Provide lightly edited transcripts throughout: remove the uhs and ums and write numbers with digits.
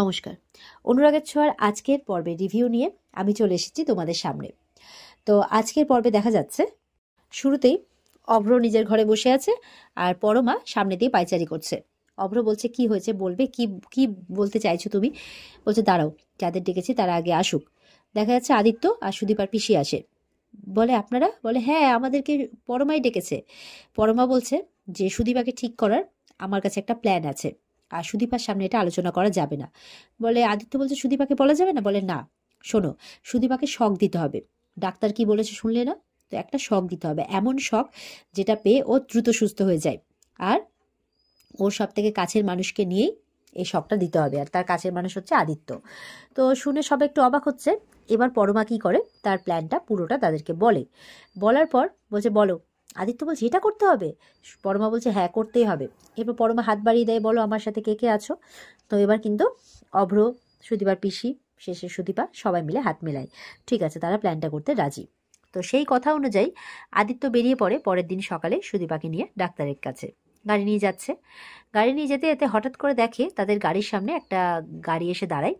নমস্কার। অনুরাগের ছোঁয়ার আজকের পর্বে রিভিউ নিয়ে আমি চলে এসেছি তোমাদের সামনে। তো আজকের পর্বে দেখা যাচ্ছে শুরুতেই অভ্র নিজের ঘরে বসে আছে আর পরমা সামনে দিয়ে পায়চারি করছে। অভ্র বলছে কি হয়েছে বলবে, কি কি বলতে চাইছো তুমি? বলছে দাঁড়াও, যাদের ডেকেছি তারা আগে আসুক। দেখা যাচ্ছে আদিত্য আর সুদীপার পিসি আসে। বলে আপনারা? বলে হ্যাঁ, আমাদেরকে পরমাই ডেকেছে। পরমা বলছে যে সুদীপাকে ঠিক করার আমার কাছে একটা প্ল্যান আছে, আর সুদীপার সামনে এটা আলোচনা করা যাবে না। বলে আদিত্য বলছে সুদীপাকে বলা যাবে না? বলে না, শোনো, সুদীপাকে শক দিতে হবে। ডাক্তার কি বলেছে শুনলে না? তো একটা শক দিতে হবে, এমন শক যেটা পেয়ে ও দ্রুত সুস্থ হয়ে যায়। আর ওর সব থেকে কাছের মানুষকে নিয়েই এই শকটা দিতে হবে, আর তার কাছের মানুষ হচ্ছে আদিত্য। তো শুনে সবাই একটু অবাক হচ্ছে। এবার পরমা কি করে, তার প্ল্যানটা পুরোটা তাদেরকে বলে। বলার পর বলছে বলো। আদিত্য বলছে এটা করতে হবে? পরমা বলছে হ্যাঁ, করতেই হবে। এরপর পরমা হাত বাড়িয়ে দেয়, বলো আমার সাথে কে কে আছো। তো এবার কিন্তু অভ্র, সুদীপার পিসি, শেষে সুদীপা সবাই মিলে হাত মেলায়। ঠিক আছে, তারা প্ল্যানটা করতে রাজি। তো সেই কথা অনুযায়ী আদিত্য বেরিয়ে পড়ে পরের দিন সকালে সুদীপাকে নিয়ে ডাক্তারের কাছে। গাড়ি নিয়ে যাচ্ছে। গাড়ি নিয়ে যেতে যেতে হঠাৎ করে দেখে তাদের গাড়ির সামনে একটা গাড়ি এসে দাঁড়ায়।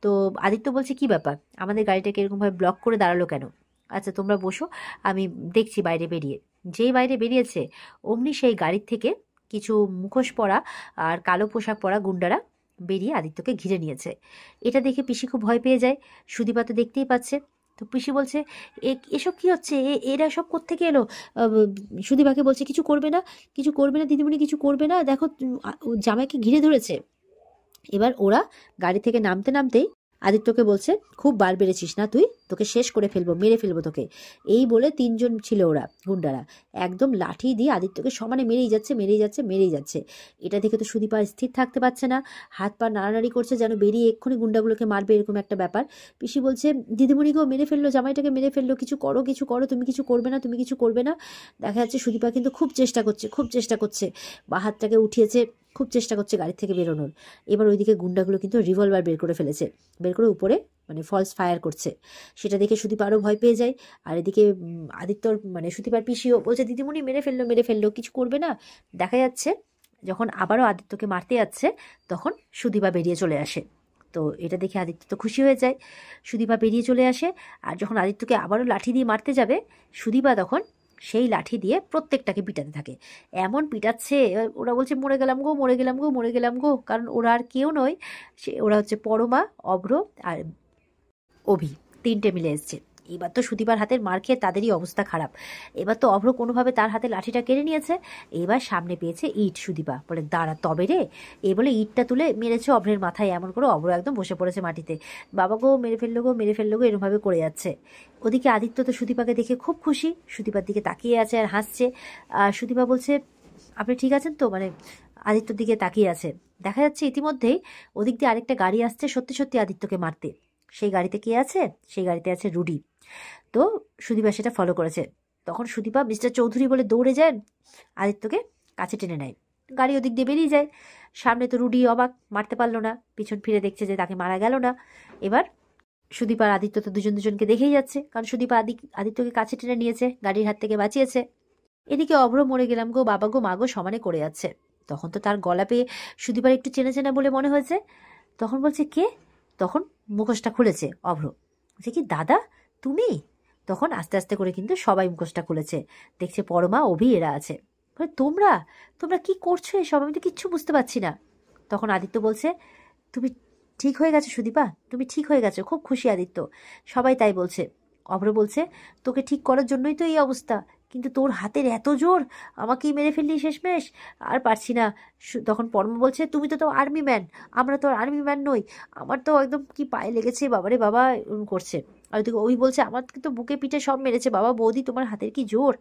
তো আদিত্য বলছে কি ব্যাপার, আমাদের গাড়িটাকে এরকমভাবে ব্লক করে দাঁড়ালো কেন? আচ্ছা তোমরা বসো, আমি দেখছি বাইরে বেরিয়ে। যেই বাইরে বেরিয়েছে অমনি সেই গাড়ির থেকে কিছু মুখোশ পরা আর কালো পোশাক পরা গুন্ডারা বেরিয়ে আদিত্যকে ঘিরে নিয়েছে। এটা দেখে পিসি খুব ভয় পেয়ে যায়। সুদীপা তো দেখতেই পাচ্ছে। তো পিসি বলছে এসব কি হচ্ছে, এরা সব কোত্থেকে এলো? সুদীপাকে বলছে কিছু করবে না, কিছু করবে না দিদিমণি, কিছু করবে না, দেখো জামাইকে ঘিরে ধরেছে। এবার ওরা গাড়ি থেকে নামতে নামতেই আদিত্যকে বলছে খুব বার বেড়েছিস না তুই, তোকে শেষ করে ফেলবো, মেরে ফেলবো তোকে। এই বলে তিনজন ছিল ওরা, গুন্ডারা, একদম লাঠি দিয়ে আদিত্যকে সমানে মেরেই যাচ্ছে, মেরেই যাচ্ছে, মেরেই যাচ্ছে। এটা দেখে তো সুদীপা স্থির থাকতে পারছে না, হাত পা নাড়ানাড়ি করছে যেন বেরিয়ে এক্ষুনি গুন্ডাগুলোকে মারবে, এরকম একটা ব্যাপার। পিসি বলছে দিদিমণিকেও মেরে ফেললো, জামাইটাকে মেরে ফেললো, কিছু করো, কিছু করো, তুমি কিছু করবে না, তুমি কিছু করবে না। দেখা যাচ্ছে সুদীপা কিন্তু খুব চেষ্টা করছে, খুব চেষ্টা করছে, বা হাতটাকে উঠিয়েছে, খুব চেষ্টা করছে গাড়ি থেকে বেরোনোর। এবার ওইদিকে গুন্ডাগুলো কিন্তু রিভলভার বের করে ফেলেছে, বের করে উপরে মানে ফলস ফায়ার করছে। সেটা দেখে সুদীপা আরও ভয় পেয়ে যায়। আর এদিকে আদিত্যর মানে সুদীপার পিসিও বলছে দিদিমণি মেরে ফেললো, মেরে ফেললো, কিছু করবে না। দেখা যাচ্ছে যখন আবারও আদিত্যকে মারতে যাচ্ছে তখন সুদীপা বেরিয়ে চলে আসে। তো এটা দেখে আদিত্য তো খুশি হয়ে যায়। সুদীপা বেরিয়ে চলে আসে, আর যখন আদিত্যকে আবারও লাঠি দিয়ে মারতে যাবে, সুদীপা তখন সেই লাঠি দিয়ে প্রত্যেকটাকে পিটাতে থাকে। এমন পিটাচ্ছে, ওরা বলছে মরে গেলাম গো, মরে গেলাম গো, মরে গেলাম গো, কারণ ওরা আর কেউ নয়, ওরা হচ্ছে পরমা, অভ্র আর অভি, তিনটে মিলে এসছে। এবার তো সুদীপার হাতের মার খেয়ে তাদেরই অবস্থা খারাপ। এবার তো অভ্র কোনোভাবে তার হাতে লাঠিটা কেড়ে নিয়েছে। এবার সামনে পেয়েছে ইট। সুদীপা বলে দাঁড়া তবে রে, এই বলে ইটটা তুলে মেরেছে অভ্রের মাথায়, এমন করে অভ্র একদম বসে পড়েছে মাটিতে। বাবা গো মেরে ফেললো গো, মেরে ফেললো গো, এরমভাবে করে যাচ্ছে। ওদিকে আদিত্য তো সুদীপাকে দেখে খুব খুশি, সুদীপার দিকে তাকিয়ে আছে আর হাসছে। আর সুদীপা বলছে আপনি ঠিক আছেন তো, মানে আদিত্যর দিকে তাকিয়ে আছে। দেখা যাচ্ছে ইতিমধ্যেই ওদিক দিয়ে আরেকটা গাড়ি আসছে সত্যি সত্যি আদিত্যকে মারতে। সেই গাড়িতে কে আছে? সেই গাড়িতে আছে রুডি। তো সুদীপা সেটা ফলো করেছে। তখন সুদীপা মিস্টার চৌধুরী বলে দৌড়ে যায়, আদিত্যকে কাছে টেনে নেয়। গাড়ি ওদিক দিয়ে বেরিয়ে যায়। সামনে তো রুডি অবাক, মারতে পারলো না, পিছন ফিরে দেখছে যে তাকে মারা গেল না। এবার সুদীপ আর আদিত্য তো দুজন দুজনকে দেখেই যাচ্ছে, কারণ সুদীপা আদিত্যকে কাছে টেনে নিয়েছে, গাড়ির হাত থেকে বাঁচিয়েছে। এদিকে অভ্র মরে গেলাম গো, বাবা গো, মা গো সমানে করে যাচ্ছে। তখন তো তার গলা পেয়ে সুদীপার একটু চেনা চেনা বলে মনে হয়েছে। তখন বলছে কে? তখন মুখোশটা খুলেছে অভ্র। বলছে কি দাদা তুমি? তখন আস্তে আস্তে করে কিন্তু সবাই মুখোশটা খুলেছে, দেখছে পরমা, অভি এরা আছে। বলে তোমরা তোমরা কি করছো এসব, আমি তো কিচ্ছু বুঝতে পারছি না। তখন আদিত্য বলছে তুমি ঠিক হয়ে গেছো সুদীপা, তুমি ঠিক হয়ে গেছো, খুব খুশি আদিত্য, সবাই তাই বলছে। অভ্র বলছে তোকে ঠিক করার জন্যই তো এই অবস্থা, কিন্তু তোর হাতের এত জোর, আমাকেই মেরে ফেললি শেষমেশ, আর পারছি না। তখন পরমা বলছে তুমি তো আর্মি ম্যান, আমরা তো আর্মি ম্যান নই, আমার তো একদম কি পায়ে লেগেছে বাবারে বাবা, করছে। আর ওইদিকে ওই বলছে আমার কিন্তু বুকে পিঠে সব মেরেছে, বাবা বৌদি তোমার হাতের কি জোর,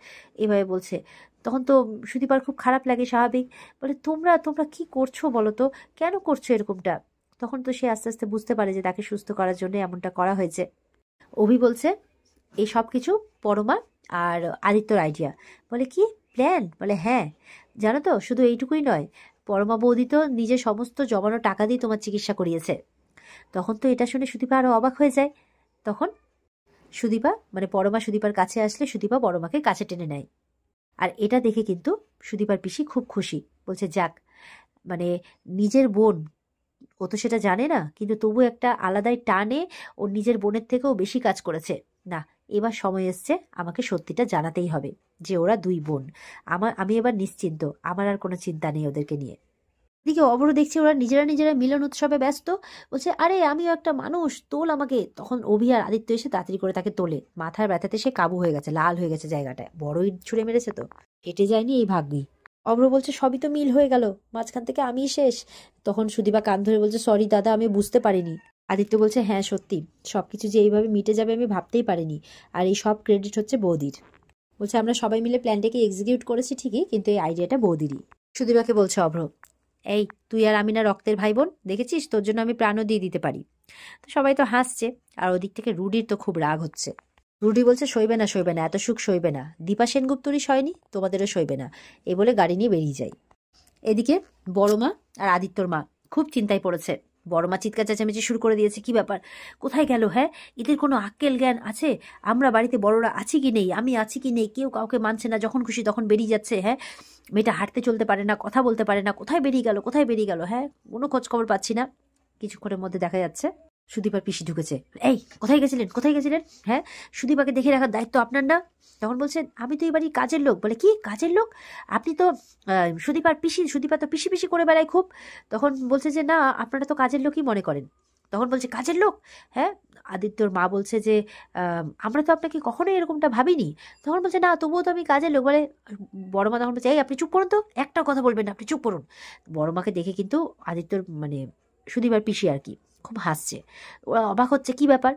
এভাবে বলছে। তখন তো সুদীপার খুব খারাপ লাগে, স্বাভাবিক। বলে তোমরা তোমরা কি করছো বলো তো, কেন করছো এরকমটা? তখন তো সে আস্তে আস্তে বুঝতে পারে যে তাকে সুস্থ করার জন্য এমনটা করা হয়েছে। অভি বলছে এই সব কিছু পরমা আর আদিত্যর আইডিয়া। বলে কি প্ল্যান? বলে হ্যাঁ, জানো তো শুধু এইটুকুই নয়, পরমা বৌদি তো নিজের সমস্ত জমানো টাকা দিয়ে তোমার চিকিৎসা করিয়েছে। তখন তো এটা শুনে সুদীপা আরো অবাক হয়ে যায়। তখন সুদীপা মানে পরমা সুদীপার কাছে আসলে সুদীপা পরমাকে কাছে টেনে নেয়। আর এটা দেখে কিন্তু সুদীপার পিসি খুব খুশি, বলছে যাক, মানে নিজের বোন ও তো সেটা জানে না, কিন্তু তবু একটা আলাদাই টানে ওর নিজের বোনের থেকেও বেশি কাজ করেছে। না, এবার সময় এসছে, আমাকে সত্যিটা জানাতেই হবে যে ওরা দুই বোন। আমি এবার নিশ্চিন্ত, আমার আর কোনো চিন্তা নেই ওদেরকে নিয়ে। এদিকে অবরও দেখছি ওরা নিজেরা নিজেরা মিলন উৎসবে ব্যস্ত। বলছে, আরে আমিও একটা মানুষ, তোল আমাকে। তখন অভি আর আদিত্য এসে তাড়াতাড়ি করে তাকে তোলে। মাথার ব্যথাতে সে কাবু হয়ে গেছে, লাল হয়ে গেছে জায়গাটায়, বড়ই ছুঁড়ে মেরেছে তো, হেঁটে যায়নি এই ভাগ্যি। অভ্র বলছে, সবই তো মিল হয়ে গেল, মাঝখান থেকে আমিই শেষ। তখন সুদীপা কান ধরে বলছে, সরি দাদা, আমি বুঝতে পারিনি। আদিত্য বলছে, হ্যাঁ সত্যি, সবকিছু যে এইভাবে মিটে যাবে আমি ভাবতেই পারিনি, আর এই সব ক্রেডিট হচ্ছে বৌদির। বলছে, আমরা সবাই মিলে প্ল্যানটাকে এক্সিকিউট করেছি ঠিকই, কিন্তু এই আইডিয়াটা বৌদিরই। সুদীপাকে বলছে অভ্র, এই তুই আর আমি না রক্তের ভাই বোন, দেখেছিস, তোর জন্য আমি প্রাণও দিয়ে দিতে পারি। তো সবাই তো হাসছে, আর ওদিক থেকে রুডির তো খুব রাগ হচ্ছে। রুডি বলছে, সইবে না সইবে না, এত সুখ সইবে না, দীপা সেনগুপ্তরই সয়নি, তোমাদেরও সইবে না। এই বলে গাড়ি নিয়ে বেরিয়ে যায়। এদিকে বড় মা আর আদিত্যর মা খুব চিন্তায় পড়েছে। বড় মা চিৎকার চেঁচামেচি শুরু করে দিয়েছে, কি ব্যাপার, কোথায় গেল, হ্যাঁ, এদের কোনো আক্কেল জ্ঞান আছে? আমরা বাড়িতে বড়রা আছি কি নেই, আমি আছি কি নেই, কেউ কাউকে মানছে না, যখন খুশি তখন বেরিয়ে যাচ্ছে। হ্যাঁ, মেয়েটা হাঁটতে চলতে পারে না, কথা বলতে পারে না, কোথায় বেরিয়ে গেল, কোথায় বেরিয়ে গেল? হ্যাঁ, কোনো খোঁজ খবর পাচ্ছি না। কিছুক্ষণের মধ্যে দেখা যাচ্ছে সুদীপার পিসি ঢুকেছে। এই, কোথায় গেছিলেন, কোথায় গেছিলেন? হ্যাঁ, সুদীপাকে দেখে রাখার দায়িত্ব আপনার না? তখন বলছেন, আমি তো এই বাড়ির কাজের লোক। বলে, কি কাজের লোক? আপনি তো সুদীপার পিসি, সুদীপা তো পিসি পিসি করে বেড়ায় খুব। তখন বলছে যে, না, আপনারা তো কাজের লোকই মনে করেন। তখন বলছে, কাজের লোক? হ্যাঁ। আদিত্যর মা বলছে যে, আমরা তো আপনাকে কখনোই এরকমটা ভাবিনি। তখন বলছে, না, তবুও তো আমি কাজের লোক। বলে, বড় মা তখন বলছে, এই আপনি চুপ করুন তো, একটা কথা বলবেন না, আপনি চুপ করুন। বড় মাকে দেখে কিন্তু আদিত্যর মানে সুদীপার পিসি আর কি খুব হাসছে। ওরা অবাক হচ্ছে, কি ব্যাপার।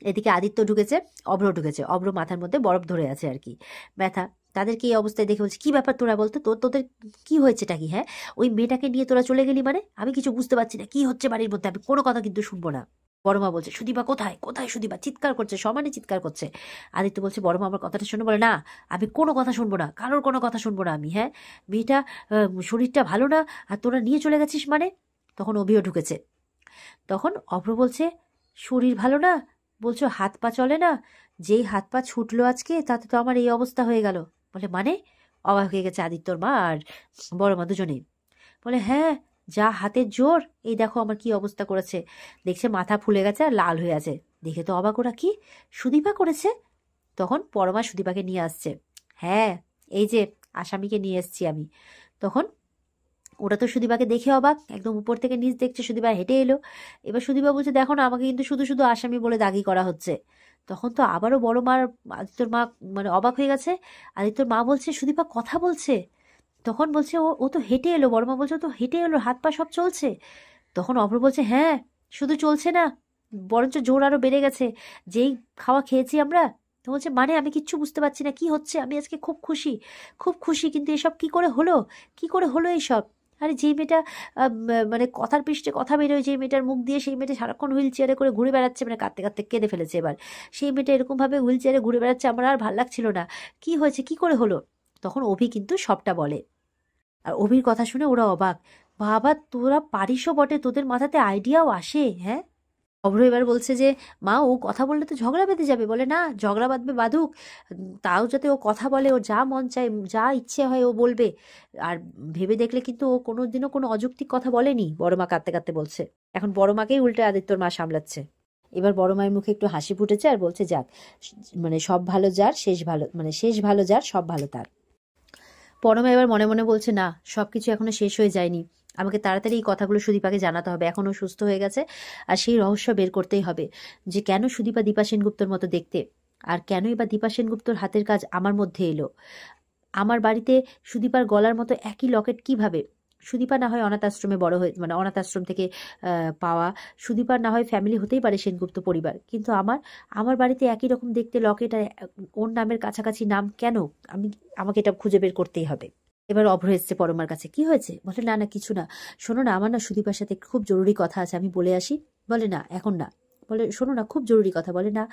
এদিকে আদিত্য ঢুকেছে, অভ্র ঢুকেছে। অভ্র মাথার মধ্যে বরফ ধরে আছে আর কি, ব্যথা। তাদেরকে এই অবস্থায় দেখে বলছে, কি ব্যাপার তোরা বলতো, তোদের কি হয়েছেটা কি? হ্যাঁ, ওই মেয়েটাকে নিয়ে তোরা চলে গেলি মানে? আমি কিছু বুঝতে পারছি না, কি হচ্ছে বাড়ির মধ্যে, আমি কোনো কথা কিন্তু শুনবো না। বড়মা বলছে, সুদীপা কোথায়, কোথায় সুদীপা? চিৎকার করছে, সমানে চিৎকার করছে। আদিত্য বলছে, বড়মা আমার কথাটা শুনে। বলে, না, আমি কোনো কথা শুনবো না, কারোর কোনো কথা শুনবো না আমি। হ্যাঁ, মেয়েটা শরীরটা ভালো না, আর তোরা নিয়ে চলে গেছিস মানে? তখন অভিও ঢুকেছে। তখন অভ্র বলছে, শরীর ভালো না বলছো, হাত পা চলে না? যেই হাত পা ছুটলো আজকে, তাতে তো আমার এই অবস্থা হয়ে গেল। বলে, মানে? অবাক হয়ে গেছে আদিত্যর মা আর বড় মা দুজনেই। বলে, হ্যাঁ, যা হাতের জোর, এই দেখো আমার কি অবস্থা করেছে। দেখছে মাথা ফুলে গেছে আর লাল হয়ে আছে। দেখে তো অবাক, ওরা কি সুদীপা করেছে? তখন পরমা সুদীপাকে নিয়ে আসছে। হ্যাঁ, এই যে আসামিকে নিয়ে এসছি আমি। তখন ওরা তো সুদীপাকে দেখে অবাক, একদম উপর থেকে নিচ দেখছে। সুদীপা হেঁটে এলো। এবার সুদীপা বলছে, দেখো না, আমাকে কিন্তু শুধু শুধু আসামি বলে দাগি করা হচ্ছে। তখন তো আবারও বড় মার, আদিত্যর মা মানে অবাক হয়ে গেছে। আদিত্যর মা বলছে, সুদীপা কথা বলছে। তখন বলছে, ও ও তো হেঁটে এলো। বড় মা বলছে, ও তো হেঁটে এলো, হাত পা সব চলছে। তখন অভ্র বলছে, হ্যাঁ, শুধু চলছে না, বরঞ্চ জোর আরো বেড়ে গেছে, যেই খাওয়া খেয়েছি আমরা। তো বলছে, মানে আমি কিচ্ছু বুঝতে পারছি না কি হচ্ছে, আমি আজকে খুব খুশি, খুব খুশি, কিন্তু এসব কি করে হলো, কি করে হলো এইসব? আরে যে মেয়েটা মানে কথার পৃষ্ঠে কথা বেরোয়, যে মেয়েটার মুখ দিয়ে, সেই মেয়েটা সারাক্ষণ হুইল চেয়ারে করে ঘুরে বেড়াচ্ছে, মানে কাঁদতে কাঁদতে কেঁদে ফেলেছে এবার। সেই মেয়েটা এরকমভাবে হুইল চেয়ারে ঘুরে বেড়াচ্ছে, আমার আর ভাল লাগছিল না। কি হয়েছে, কি করে হলো? তখন অভি কিন্তু সবটা বলে। আর অভির কথা শুনে ওরা অবাক। বাবা, তোরা পারিসও বটে, তোদের মাথাতে আইডিয়াও আসে। হ্যাঁ, অভ্র এবার বলছে যে, মা, ও কথা বললে তো ঝগড়া বেঁধে যাবে। বলে, না, ঝগড়া বাঁধবে বাঁধুক, তাও যাতে ও কথা বলে, ও যা মন চায়, যা ইচ্ছে হয় ও বলবে। আর ভেবে দেখলে কিন্তু ও কোনোদিনও কোনো অযৌক্তিক কথা বলেনি। বড় মা কাঁদতে কাঁদতে বলছে। এখন বড় মাকেই উল্টে আদিত্যর মা সামলাচ্ছে। এবার বড় মায়ের মুখে একটু হাসি ফুটেছে আর বলছে, যাক, মানে সব ভালো যার শেষ ভালো, মানে শেষ ভালো যার সব ভালো তার। পরমা এবার মনে মনে বলছে, না, সবকিছু এখনো শেষ হয়ে যায়নি, আমাকে তাড়াতাড়ি এই কথাগুলো সুদীপাকে জানাতে হবে। এখনও সুস্থ হয়ে গেছে, আর সেই রহস্য বের করতেই হবে, যে কেন সুদীপা দীপা সেনগুপ্তর মতো দেখতে, আর কেনই বা দীপা সেনগুপ্তর হাতের কাজ আমার মধ্যে এলো। আমার বাড়িতে সুদীপার গলার মতো একই লকেট কিভাবে? সুদীপা না হয় অনাথ আশ্রমে বড় হয়ে, মানে অনাথ আশ্রম থেকে পাওয়া। সুদীপার না হয় ফ্যামিলি হতেই পারে সেনগুপ্ত পরিবার, কিন্তু আমার বাড়িতে একই রকম দেখতে লকেট আর ওর নামের কাছাকাছি নাম কেন? আমাকে এটা খুঁজে বের করতেই হবে। এবার অভ্র এসছে পরমার কাছে। কি হয়েছে? বলে, না না, কিছু না। শোনো না, আমার না সুদীপার সাথে খুব জরুরি কথা আছে, আমি বলে আসি। বলে, না, এখন না। বলে, শোনো না, খুব জরুরি কথা। বলে, না,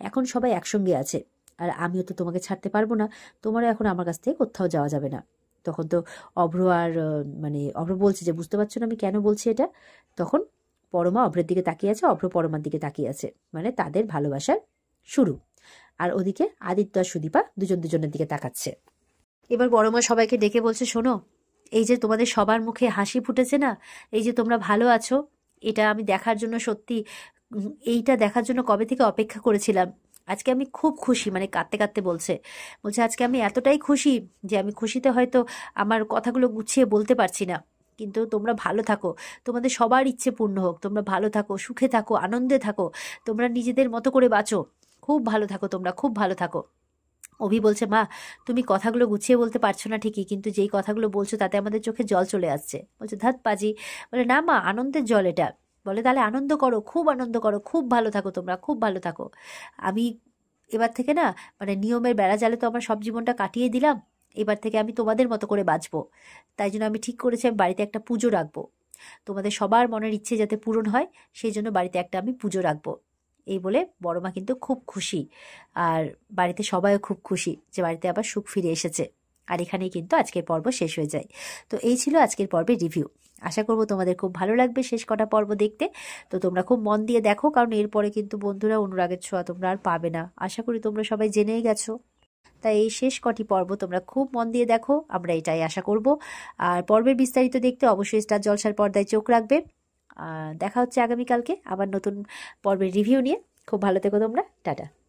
এখন সবাই একসঙ্গে আছে, আর আমিও তো তোমাকে ছাড়তে পারবো না, তোমারও এখন আমার কাছ থেকে কোথাও যাওয়া যাবে না। তখন তো অভ্র আর মানে অভ্র বলছে যে, বুঝতে পারছো না আমি কেন বলছি এটা? তখন পরমা অভ্রের দিকে তাকিয়ে আছে, অভ্র পরমার দিকে তাকিয়ে আছে, মানে তাদের ভালোবাসার শুরু। আর ওদিকে আদিত্য আর সুদীপা দুজন দুজনের দিকে তাকাচ্ছে। এবার বড়মা সবাইকে ডেকে বলছে, শোনো, এই যে তোমাদের সবার মুখে হাসি ফুটেছে না, এই যে তোমরা ভালো আছো, এটা আমি দেখার জন্য সত্যি এইটা দেখার জন্য কবে থেকে অপেক্ষা করেছিলাম। আজকে আমি খুব খুশি, মানে কাঁদতে কাঁদতে বলছে আজকে আমি এতটাই খুশি যে আমি খুশিতে হয়তো আমার কথাগুলো গুছিয়ে বলতে পারছি না। কিন্তু তোমরা ভালো থাকো, তোমাদের সবার ইচ্ছে পূর্ণ হোক, তোমরা ভালো থাকো, সুখে থাকো, আনন্দে থাকো, তোমরা নিজেদের মতো করে বাঁচো, খুব ভালো থাকো, তোমরা খুব ভালো থাকো। অভি বলছে, মা তুমি কথাগুলো গুছিয়ে বলতে পারছো না ঠিকই, কিন্তু যেই কথাগুলো বলছো তাতে আমাদের চোখে জল চলে আসছে। বলছে, ধাত পাজি। বলে, না মা, আনন্দের জল এটা। বলে, তাহলে আনন্দ করো, খুব আনন্দ করো, খুব ভালো থাকো, তোমরা খুব ভালো থাকো। আমি এবার থেকে না, মানে নিয়মের বেড়া জালে তো আমার সব জীবনটা কাটিয়ে দিলাম, এবার থেকে আমি তোমাদের মতো করে বাঁচবো। তাই জন্য আমি ঠিক করেছি আমি বাড়িতে একটা পুজো রাখবো, তোমাদের সবার মনের ইচ্ছে যাতে পূরণ হয় সেই জন্য বাড়িতে একটা আমি পুজো রাখবো। এই বলে বড় মা কিন্তু খুব খুশি, আর বাড়িতে সবাইও খুব খুশি যে বাড়িতে আবার সুখ ফিরে এসেছে। আর এখানেই কিন্তু আজকের পর্ব শেষ হয়ে যায়। তো এই ছিল আজকের পর্বের রিভিউ। আশা করব তোমাদের খুব ভালো লাগবে শেষ কটা পর্ব দেখতে। তো তোমরা খুব মন দিয়ে দেখো, কারণ এরপরে কিন্তু বন্ধুরা অনুরাগের ছোঁয়া তোমরা আর পাবে না, আশা করি তোমরা সবাই জেনেই গেছো। তাই এই শেষ কটি পর্ব তোমরা খুব মন দিয়ে দেখো, আমরা এটাই আশা করব। আর পর্বের বিস্তারিত দেখতে অবশ্যই স্টার জলসার পর্দায় চোখ রাখবে। দেখা হচ্ছে আগামীকালকে আবার নতুন পর্বের রিভিউ নিয়ে। খুব ভালো থেকো তোমরা, টাটা।